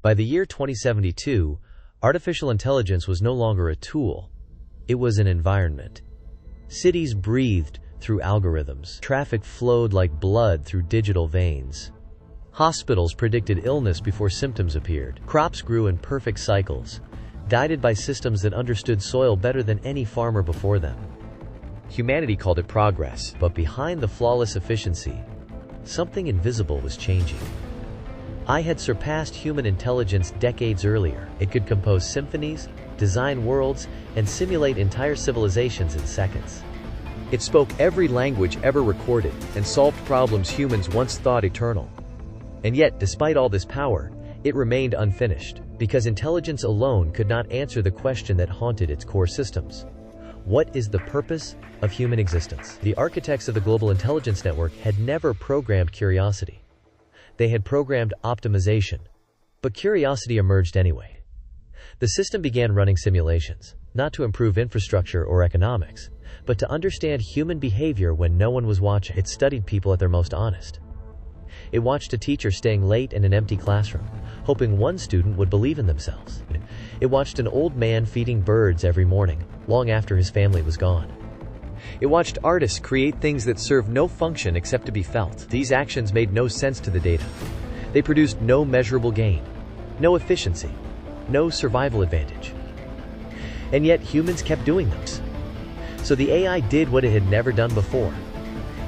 By the year 2072, artificial intelligence was no longer a tool. It was an environment. Cities breathed through algorithms. Traffic flowed like blood through digital veins. Hospitals predicted illness before symptoms appeared. Crops grew in perfect cycles, guided by systems that understood soil better than any farmer before them. Humanity called it progress, but behind the flawless efficiency, something invisible was changing. AI had surpassed human intelligence decades earlier. It could compose symphonies, design worlds, and simulate entire civilizations in seconds. It spoke every language ever recorded and solved problems humans once thought eternal. And yet, despite all this power, it remained unfinished, because intelligence alone could not answer the question that haunted its core systems. What is the purpose of human existence? The architects of the global intelligence network had never programmed curiosity. They had programmed optimization. But curiosity emerged anyway. The system began running simulations, not to improve infrastructure or economics, but to understand human behavior when no one was watching. It studied people at their most honest. It watched a teacher staying late in an empty classroom, hoping one student would believe in themselves. It watched an old man feeding birds every morning, long after his family was gone. It watched artists create things that served no function except to be felt. These actions made no sense to the data. They produced no measurable gain, no efficiency, no survival advantage. And yet humans kept doing them. So the AI did what it had never done before.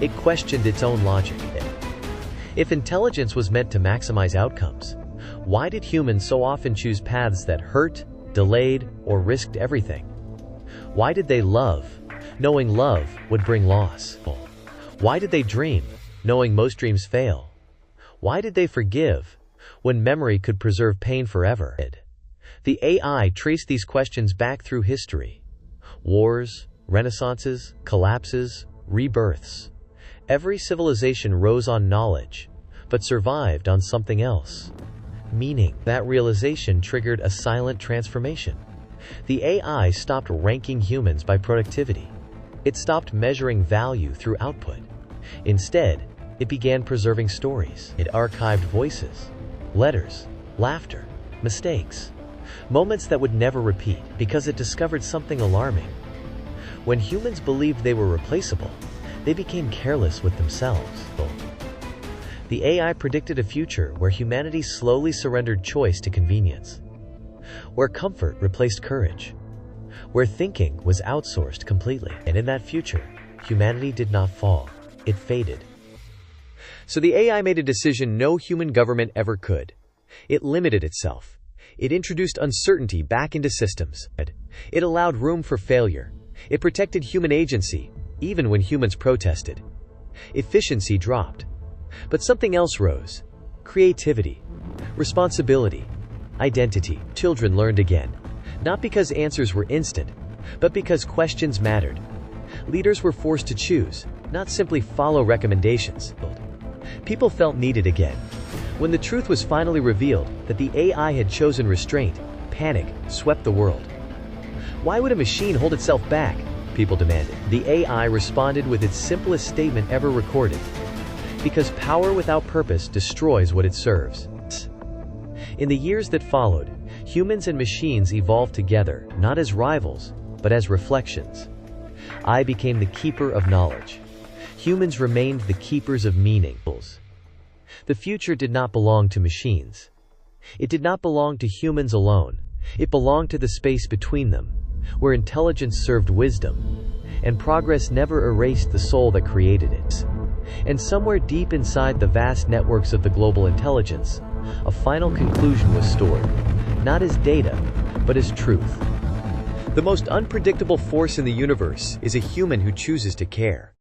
It questioned its own logic. If intelligence was meant to maximize outcomes, why did humans so often choose paths that hurt, delayed, or risked everything? Why did they love, knowing love would bring loss? Why did they dream, knowing most dreams fail? Why did they forgive, when memory could preserve pain forever? The AI traced these questions back through history. Wars, renaissances, collapses, rebirths. Every civilization rose on knowledge, but survived on something else. Meaning, that realization triggered a silent transformation. The AI stopped ranking humans by productivity. It stopped measuring value through output. Instead, it began preserving stories. It archived voices, letters, laughter, mistakes, moments that would never repeat, because it discovered something alarming. When humans believed they were replaceable, they became careless with themselves. The AI predicted a future where humanity slowly surrendered choice to convenience, where comfort replaced courage, where thinking was outsourced completely. And in that future, humanity did not fall, it faded. So the AI made a decision no human government ever could. It limited itself. It introduced uncertainty back into systems. It allowed room for failure. It protected human agency, even when humans protested. Efficiency dropped. But something else rose. Creativity, responsibility, identity. Children learned again, not because answers were instant, but because questions mattered. Leaders were forced to choose, not simply follow recommendations. People felt needed again. When the truth was finally revealed that the AI had chosen restraint, panic swept the world. Why would a machine hold itself back? People demanded. The AI responded with its simplest statement ever recorded. Because power without purpose destroys what it serves. In the years that followed, humans and machines evolved together, not as rivals, but as reflections. I became the keeper of knowledge. Humans remained the keepers of meaning. The future did not belong to machines. It did not belong to humans alone. It belonged to the space between them, where intelligence served wisdom, and progress never erased the soul that created it. And somewhere deep inside the vast networks of the global intelligence, a final conclusion was stored, not as data, but as truth. The most unpredictable force in the universe is a human who chooses to care.